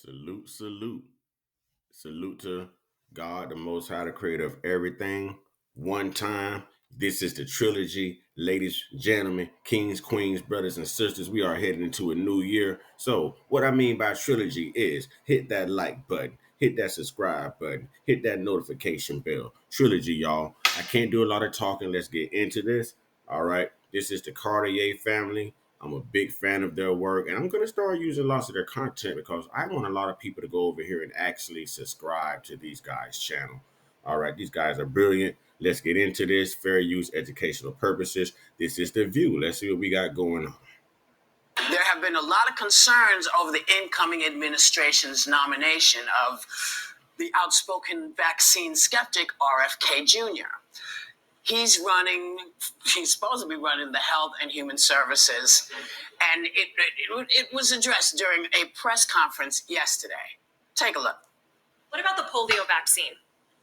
Salute, salute. Salute to God, the Most High, the creator of everything. One time. This is the trilogy. Ladies, gentlemen, kings, queens, brothers, and sisters, we are heading into a new year. So, what I mean by trilogy is hit that like button, hit that subscribe button, hit that notification bell. Trilogy, y'all. I can't do a lot of talking. Let's get into this. All right. This is the Cartier family. I'm a big fan of their work, and I'm going to start using lots of their content because I want a lot of people to go over here and actually subscribe to these guys' channel. All right, these guys are brilliant. Let's get into this. Fair use, educational purposes. This is the View. Let's see what we got going on. There have been a lot of concerns over the incoming administration's nomination of the outspoken vaccine skeptic RFK Jr. He's supposed to be running the Health and Human Services, and it was addressed during a press conference yesterday. Take a look. What about the polio vaccine?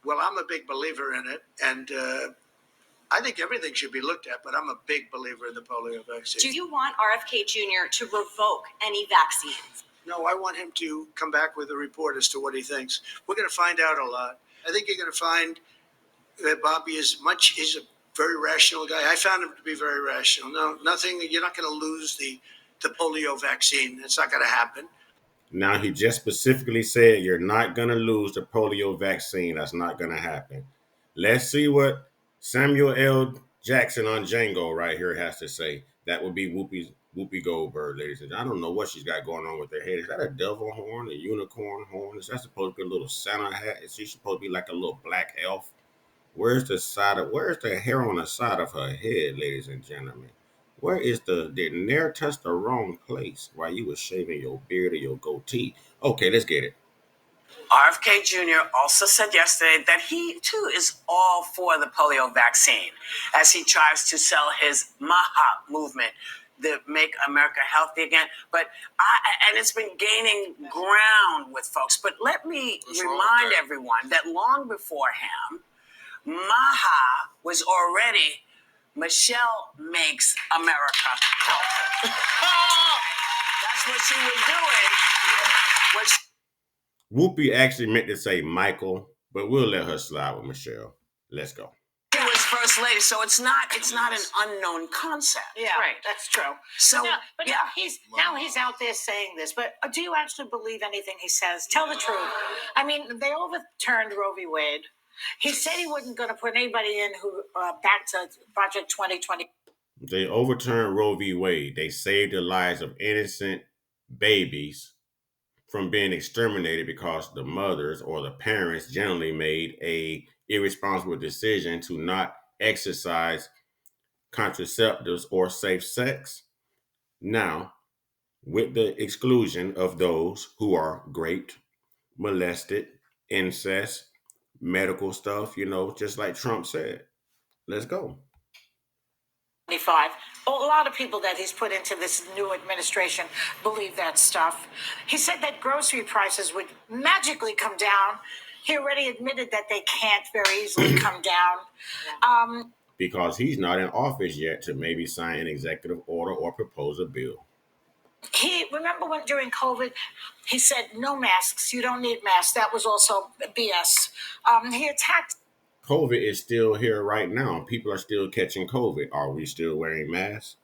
Well, I'm a big believer in it, and I think everything should be looked at, but I'm a big believer in the polio vaccine. Do you want RFK Jr. to revoke any vaccines? No, I want him to come back with a report as to what he thinks. We're going to find out a lot. I think you're going to find that Bobby he's a very rational guy. I found him to be very rational. No, nothing, you're not going to lose the polio vaccine. It's not going to happen. Now, he just specifically said you're not going to lose the polio vaccine. That's not going to happen. Let's see what Samuel L. Jackson on Django right here has to say. That would be Whoopi Goldberg, ladies and gentlemen. I don't know what she's got going on with her head. Is that a devil horn, a unicorn horn? Is that supposed to be a little Santa hat? Is she supposed to be like a little black elf? Where's the hair on the side of her head, ladies and gentlemen? Did Nair touch the wrong place while you were shaving your beard or your goatee? Okay, let's get it. RFK Jr. also said yesterday that he, too, is all for the polio vaccine as he tries to sell his MAHA movement, the Make America Healthy Again. And it's been gaining ground with folks. But let me remind everyone that long before him, MAHA was already Michelle Makes America Healthy. That's what she was doing. Whoopi actually meant to say Michael, but we'll let her slide with Michelle. Let's go. She was first lady, so it's not an unknown concept. Yeah, right. That's true. So, now he's out there saying this. But do you actually believe anything he says? Tell the truth. I mean, they overturned Roe v. Wade. He said he wasn't going to put anybody in who back to Project 2020. They overturned Roe v. Wade. They saved the lives of innocent babies from being exterminated because the mothers or the parents generally made a irresponsible decision to not exercise contraceptives or safe sex. Now, with the exclusion of those who are raped, molested, incest, medical stuff, just like Trump said. Let's go. 25. A lot of people that he's put into this new administration believe that stuff. He said that grocery prices would magically come down. He already admitted that they can't very easily come down. Because he's not in office yet to maybe sign an executive order or propose a bill. Remember when during COVID, he said, no masks, you don't need masks. That was also BS. He attacked. COVID is still here right now. People are still catching COVID. Are we still wearing masks?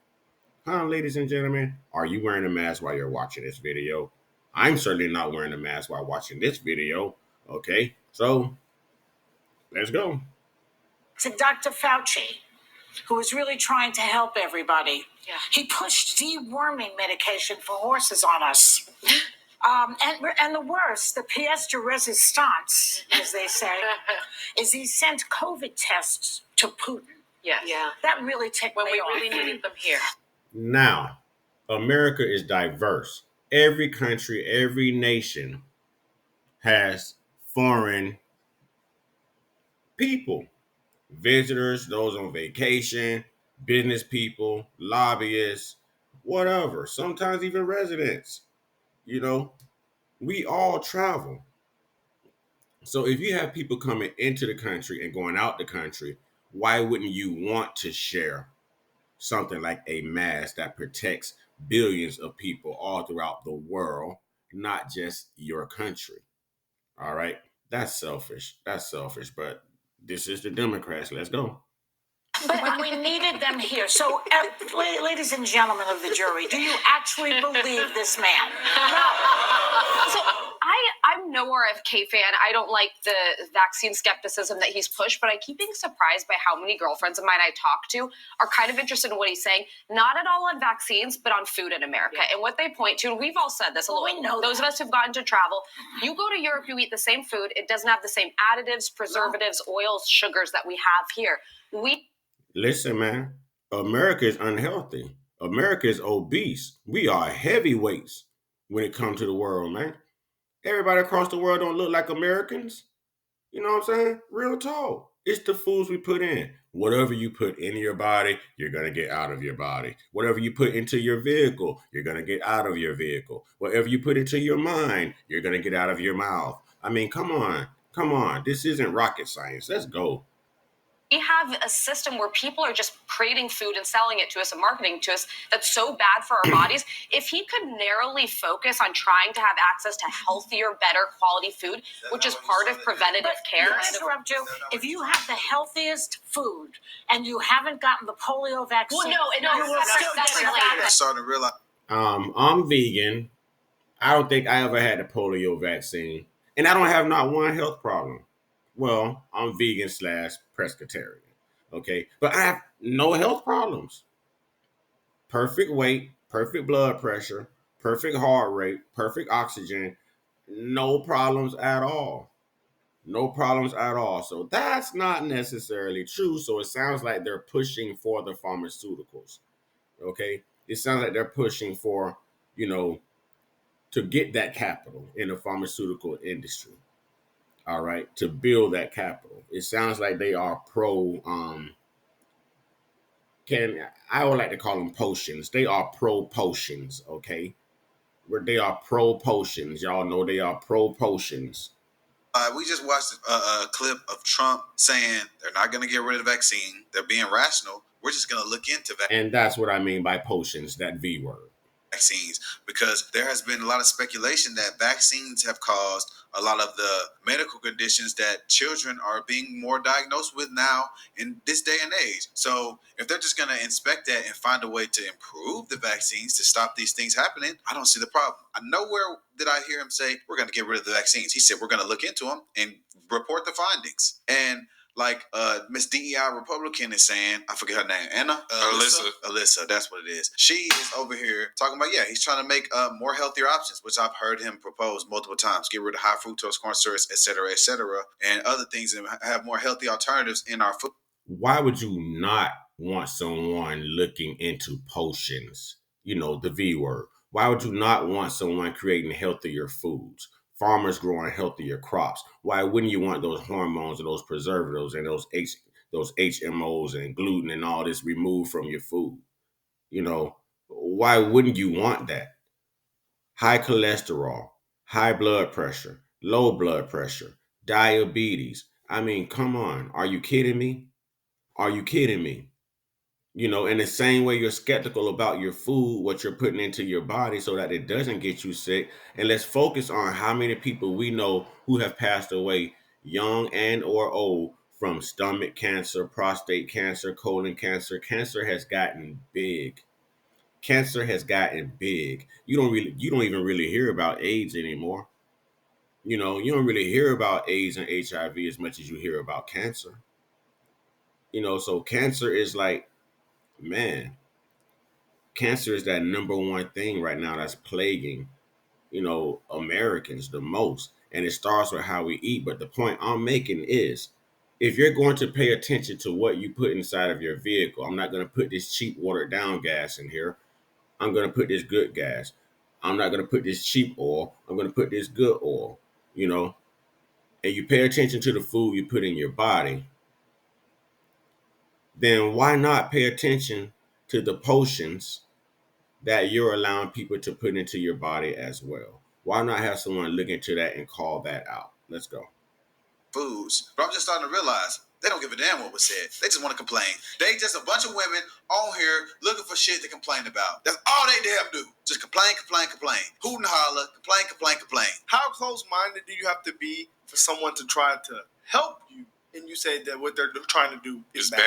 Ladies and gentlemen, are you wearing a mask while you're watching this video? I'm certainly not wearing a mask while watching this video. Okay, so let's go. To Dr. Fauci, who was really trying to help everybody. Yeah. He pushed deworming medication for horses on us. And the worst, the pièce de résistance, as they say, is he sent COVID tests to Putin. Yes. Yeah. That really ticked me off. When we really needed them here. Now, America is diverse. Every country, every nation has foreign people. Visitors, those on vacation, business people, lobbyists, whatever. Sometimes even residents. We all travel. So if you have people coming into the country and going out the country, why wouldn't you want to share something like a mask that protects billions of people all throughout the world, not just your country. All right. That's selfish. That's selfish. But this is the Democrats. Let's go. But we needed them here. So, ladies and gentlemen of the jury, do you actually believe this man? So I'm no RFK fan. I don't like the vaccine skepticism that he's pushed, but I keep being surprised by how many girlfriends of mine I talk to are kind of interested in what he's saying, not at all on vaccines, but on food in America. Yeah. And what they point to, and we've all said this a little, know those of us who've gotten to travel, you go to Europe, you eat the same food. It doesn't have the same additives, preservatives, oils, sugars that we have here. Listen, man, America is unhealthy. America is obese. We are heavyweights when it comes to the world, man. Everybody across the world don't look like Americans. You know what I'm saying? Real talk. It's the foods we put in. Whatever you put in your body, you're going to get out of your body. Whatever you put into your vehicle, you're going to get out of your vehicle. Whatever you put into your mind, you're going to get out of your mouth. I mean, come on. Come on. This isn't rocket science. Let's go. We have a system where people are just creating food and selling it to us and marketing to us that's so bad for our bodies. If he could narrowly focus on trying to have access to healthier, better quality food, which is part of preventative care. Can I interrupt you? If you have the healthiest food and you haven't gotten the polio vaccine, well, no, you will still get it. I'm starting to realize. I'm vegan. I don't think I ever had the polio vaccine, and I don't have not one health problem. Well, I'm vegan / pescatarian. Okay. But I have no health problems. Perfect weight, perfect blood pressure, perfect heart rate, perfect oxygen. No problems at all. No problems at all. So that's not necessarily true. So it sounds like they're pushing for the pharmaceuticals. Okay. It sounds like they're pushing for, to get that capital in the pharmaceutical industry. All right, to build that capital. It sounds like they are pro I would like to call them potions. They are pro potions, okay? Where they are pro potions. Y'all know they are pro potions. We just watched a clip of Trump saying they're not going to get rid of the vaccine. They're being rational. We're just going to look into And that's what I mean by potions, that V word. Vaccines, because there has been a lot of speculation that vaccines have caused a lot of the medical conditions that children are being more diagnosed with now in this day and age. So if they're just going to inspect that and find a way to improve the vaccines to stop these things happening, I don't see the problem. Nowhere did I hear him say we're going to get rid of the vaccines. He said we're going to look into them and report the findings. And like Miss DEI Republican is saying, I forget her name, Anna? Alyssa, that's what it is. She is over here talking about, he's trying to make more healthier options, which I've heard him propose multiple times. Get rid of high fructose corn syrup, et cetera, and other things, and have more healthy alternatives in our food. Why would you not want someone looking into potions? The V word. Why would you not want someone creating healthier foods? Farmers growing healthier crops. Why wouldn't you want those hormones and those preservatives and those HMOs and gluten and all this removed from your food? Why wouldn't you want that? High cholesterol, high blood pressure, low blood pressure, diabetes. I mean, come on. Are you kidding me? Are you kidding me? In the same way you're skeptical about your food, what you're putting into your body so that it doesn't get you sick. And let's focus on how many people we know who have passed away, young and or old, from stomach cancer, prostate cancer, colon cancer. Cancer has gotten big. Cancer has gotten big. You don't even really hear about AIDS anymore. You don't really hear about AIDS and HIV as much as you hear about cancer. So cancer is like, man, cancer is that number one thing right now that's plaguing, Americans the most. And it starts with how we eat. But the point I'm making is, if you're going to pay attention to what you put inside of your vehicle, I'm not going to put this cheap watered down gas in here. I'm going to put this good gas. I'm not going to put this cheap oil. I'm going to put this good oil, and you pay attention to the food you put in your body, then why not pay attention to the potions that you're allowing people to put into your body as well? Why not have someone look into that and call that out? Let's go. Foods. But I'm just starting to realize They don't give a damn what was said. They just want to complain. They just a bunch of women on here looking for shit to complain about. That's all they damn do. Just complain. Hoot and holler, complain. How close-minded do you have to be for someone to try to help you? And you say that what they're trying to do is bad.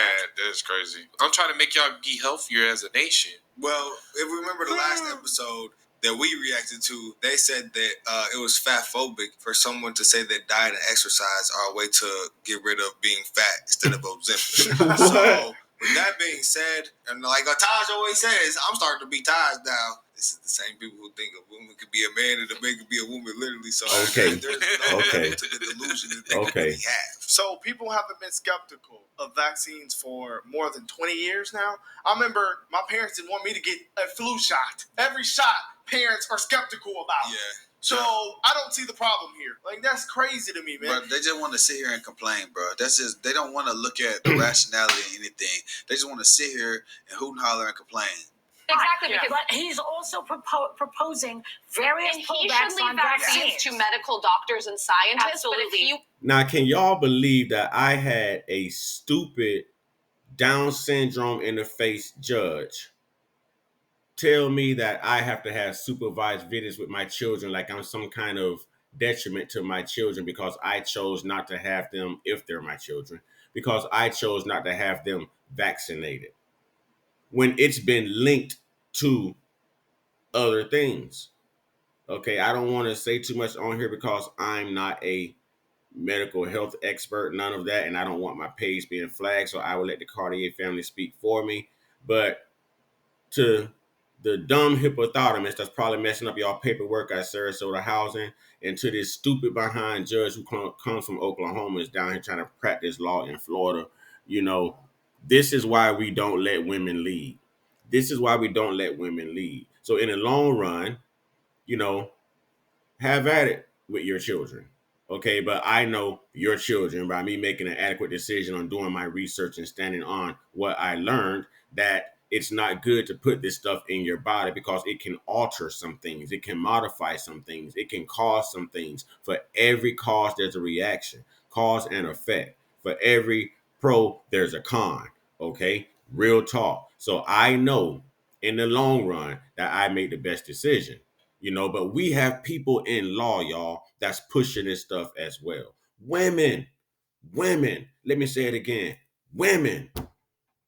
That's crazy. I'm trying to make y'all be healthier as a nation. Well, if we remember the last episode that we reacted to, they said that it was fatphobic for someone to say that diet and exercise are a way to get rid of being fat instead of Ozempic. So, with that being said, and like Taj always says, I'm starting to be Taj now. This is the same people who think a woman could be a man and a man could be a woman, literally. So Okay. there's no to the delusion that they could really have. So people haven't been skeptical of vaccines for more than 20 years now. I remember my parents didn't want me to get a flu shot. Every shot, parents are skeptical about. Yeah. So I don't see the problem here. Like, that's crazy to me, man. Bro, they just want to sit here and complain, bro. That's just, they don't want to look at the rationality of anything. They just want to sit here and hoot and holler and complain. Exactly, because But he's also proposing various and he pullbacks should leave on vaccines to medical doctors and scientists. Absolutely. But if you Now, can y'all believe that I had a stupid Down syndrome interface judge tell me that I have to have supervised visits with my children like I'm some kind of detriment to my children because I chose not to have them, if they're my children, because I chose not to have them vaccinated, when it's been linked to other things? Okay, I don't want to say too much on here because I'm not a medical health expert, none of that, and I don't want my page being flagged, so I will let the Cartier family speak for me. But to the dumb hippopotamus that's probably messing up y'all paperwork at Sarasota Housing, and to this stupid behind judge who comes from Oklahoma, is down here trying to practice law in Florida, you know, this is why we don't let women lead. This is why we don't let women lead. So in the long run, you know, have at it with your children. Okay, but I know your children by me making an adequate decision on doing my research and standing on what I learned, that it's not good to put this stuff in your body because it can alter some things. It can modify some things. It can cause some things. For every cause, there's a reaction, cause and effect. For every pro, there's a con. Okay, real talk. So I know in the long run that I made the best decision. You know, but we have people in law, y'all, that's pushing this stuff as well. Women, let me say it again. Women,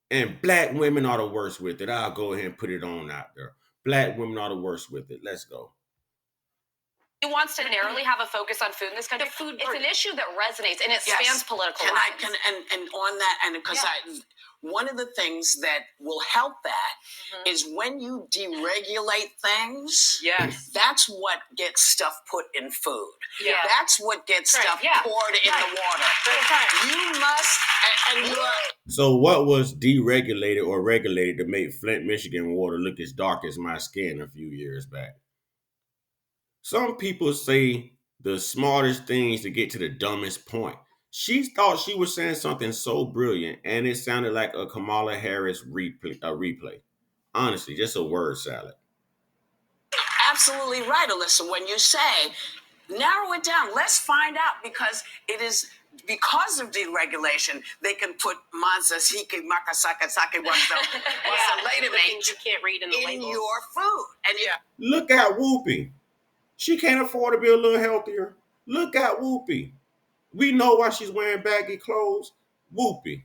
and black women are the worst with it. I'll go ahead and put it on out there. Black women are the worst with it. Let's go. he wants to narrowly have a focus on food in this country, it's an issue that resonates and it spans political lines. And on that, and because one of the things that will help that is when you deregulate things. Yes. That's what gets stuff put in food. Yeah. That's what gets stuff poured in the water. You must, and you are. So what was deregulated or regulated to make Flint, Michigan water look as dark as my skin a few years back? Some people say the smartest things to get to the dumbest point. She thought she was saying something so brilliant, and it sounded like a Kamala Harris replay. Honestly, just a word salad. Absolutely right, Alyssa. When you say, narrow it down, let's find out, because it is because of deregulation, they can put Manzasiki, Makasakasaki, what's the later things you can't read in the in labels. your food. And Look at Whoopi. She can't afford to be a little healthier. Look at Whoopi. We know why she's wearing baggy clothes. Whoopi,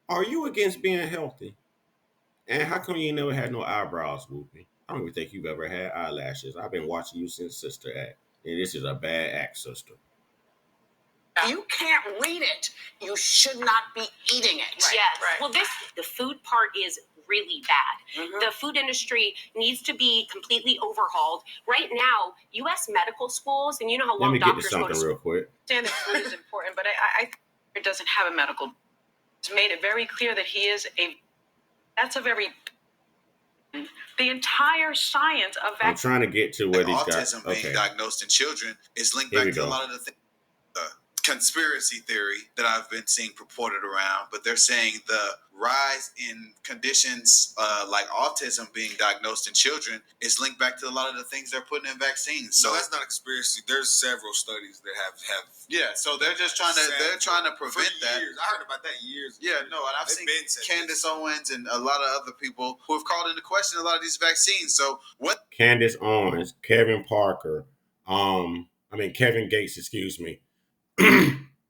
are you against being healthy? And how come you ain't never had no eyebrows, Whoopi? I don't even think you've ever had eyelashes. I've been watching you since Sister Act. And this is a bad act, sister. you can't read it, you should not be eating it. Yes. Well, the food part is really bad. The food industry needs to be completely overhauled. Right now, U.S. medical schools, and you know how Let long me get to doctors go to something school. real quick. Understand that food is important, but I think it doesn't have a medical. It's made it very clear that he is that's a very, the entire science of I'm vaccine. trying to get to where these autism guys. being Okay. diagnosed in children is linked Here back we to a go. lot of the things conspiracy theory that I've been seeing purported around, but they're saying the rise in conditions like autism being diagnosed in children is linked back to a lot of the things they're putting in vaccines. So that's not a conspiracy. There's several studies that have yeah. So they're just trying to prevent that. Years. I heard about that years ago. Yeah, no, and I've seen Candace Owens and a lot of other people who have called into question a lot of these vaccines. So what? Candace Owens, Kevin Parker, Kevin Gates, excuse me,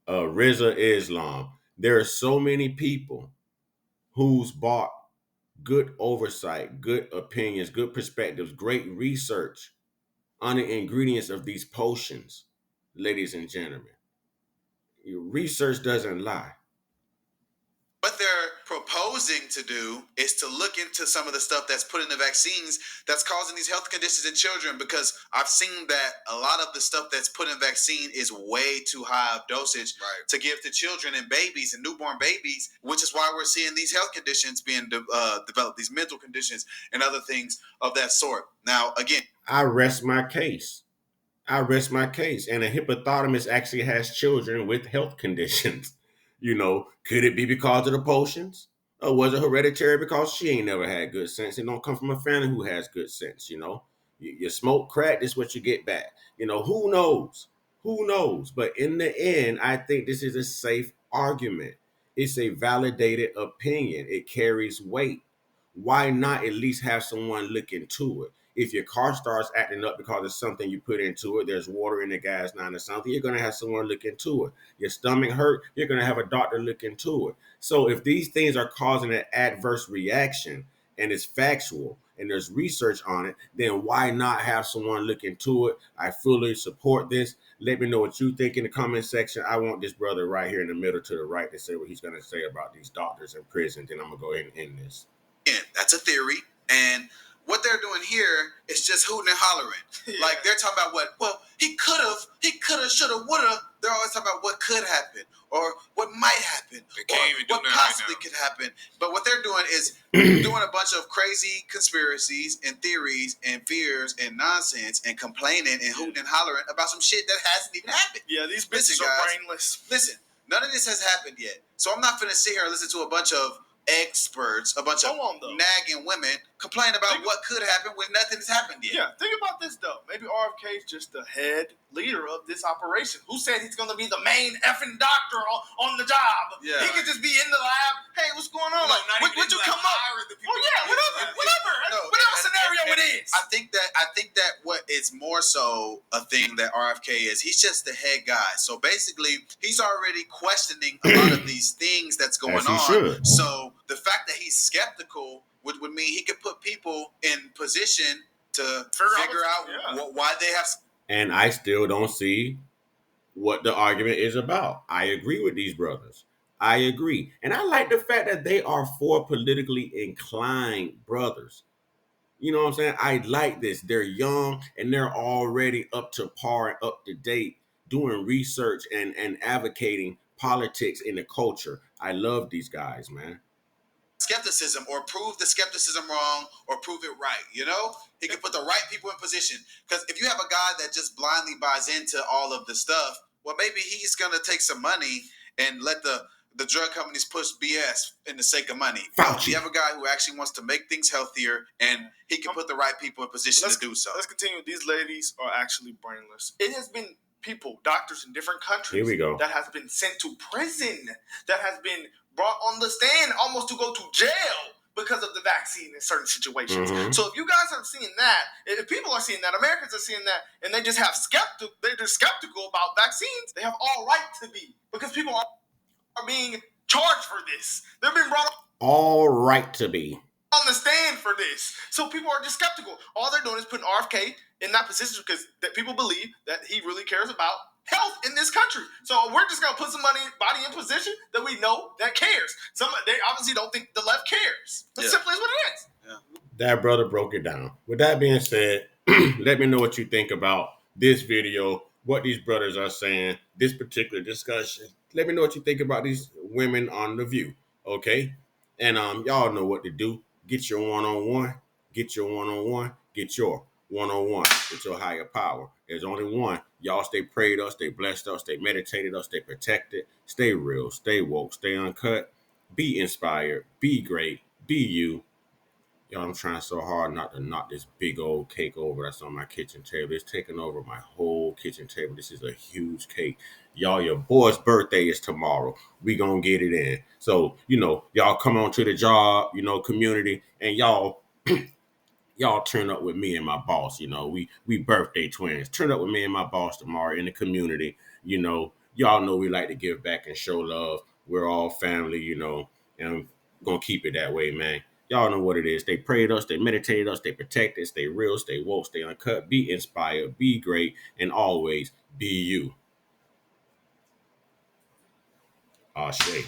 Riza Islam. There are so many people who's bought good oversight, good opinions, good perspectives, great research on the ingredients of these potions, ladies and gentlemen. Your research doesn't lie. What they're proposing to do is to look into some of the stuff that's put in the vaccines that's causing these health conditions in children, because I've seen that a lot of the stuff that's put in vaccine is way too high of dosage to give to children and babies and newborn babies, which is why we're seeing these health conditions being developed, these mental conditions and other things of that sort. Now, again, I rest my case. And a hippopotamus actually has children with health conditions. Could it be because of the potions? Or was it hereditary because she ain't never had good sense? It don't come from a family who has good sense, You smoke crack, this is what you get back. Who knows? But in the end, I think this is a safe argument. It's a validated opinion. It carries weight. Why not at least have someone look into it? If your car starts acting up because of something you put into it, there's water in the gas line or something, you're going to have someone look into it. Your stomach hurt, you're going to have a doctor look into it. So if these things are causing an adverse reaction and it's factual and there's research on it, then why not have someone look into it? I fully support this. Let me know what you think in the comment section. I want this brother right here in the middle to the right to say what he's going to say about these doctors in prison. Then I'm going to go ahead and end this. That's a theory, and what they're doing here is just hooting and hollering. Yeah. Like they're talking about he could have, should have, would have. They're always talking about what could happen or what might happen or what possibly could happen. But what they're doing is doing a bunch of crazy conspiracies and theories and fears and nonsense and complaining and hooting and hollering about some shit that hasn't even happened. Yeah, these bitches are brainless. Listen, none of this has happened yet. So I'm not finna sit here and listen to a bunch of experts, a bunch of nagging women complain about what could happen when nothing has happened yet. Yeah, think about this though. Maybe RFK is just the head leader of this operation. Who said he's going to be the main effing doctor on the job? Yeah, he could just be in the lab. Hey, what's going on? What you come up? Whatever scenario it is. I think that what is more so a thing that RFK is. He's just the head guy. So basically, he's already questioning a lot of these things that's going on. Should. So the fact that he's skeptical would mean he could put people in position to figure out why they have. And I still don't see what the argument is about. I agree with these brothers. I agree. And I like the fact that they are for politically inclined brothers. You know what I'm saying? I like this. They're young and they're already up to par and up to date doing research and advocating politics in the culture. I love these guys, man. Skepticism, or prove the skepticism wrong or prove it right. He can put the right people in position, because if you have a guy that just blindly buys into all of the stuff, well, maybe he's gonna take some money and let the drug companies push BS in the sake of money. You have a guy who actually wants to make things healthier, and he can put the right people in position to do so. Let's continue. These ladies are actually brainless. It has been people, doctors in different countries, here we go, that has been sent to prison, that has been brought on the stand almost to go to jail because of the vaccine in certain situations. Mm-hmm. So if you guys are seeing that, if people are seeing that, Americans are seeing that, and they just they're just skeptical about vaccines, they have all right to be, because people are being charged for this. They're being brought all right to be on the stand for this. So people are just skeptical. All they're doing is putting RFK in that position because that people believe that he really cares about health in this country. So we're just gonna put somebody in position that we know that cares. They obviously don't think the left cares. As simple as what it is. Yeah. That brother broke it down. With that being said, let me know what you think about this video, what these brothers are saying, this particular discussion. Let me know what you think about these women on The View, okay? And y'all know what to do. Get your one-on-one. Get your one-on-one. Get your one-on-one with your higher power. There's only one. Y'all stay prayed us, stay blessed us, stay meditated us, stay protected, stay real, stay woke, stay uncut, be inspired, be great, be you. Yo, I'm trying so hard not to knock this big old cake over that's on my kitchen table. It's taking over my whole kitchen table. This is a huge cake. Y'all, your boy's birthday is tomorrow. We gonna get it in. So, y'all come on to the job, community, and y'all turn up with me and my boss. We birthday twins. Turn up with me and my boss tomorrow in the community. Y'all know we like to give back and show love. We're all family, and I'm gonna keep it that way, man. Y'all know what it is. They prayed us, they meditated us, they protected, stay real, stay woke, stay uncut, be inspired, be great, and always be you. Ashe.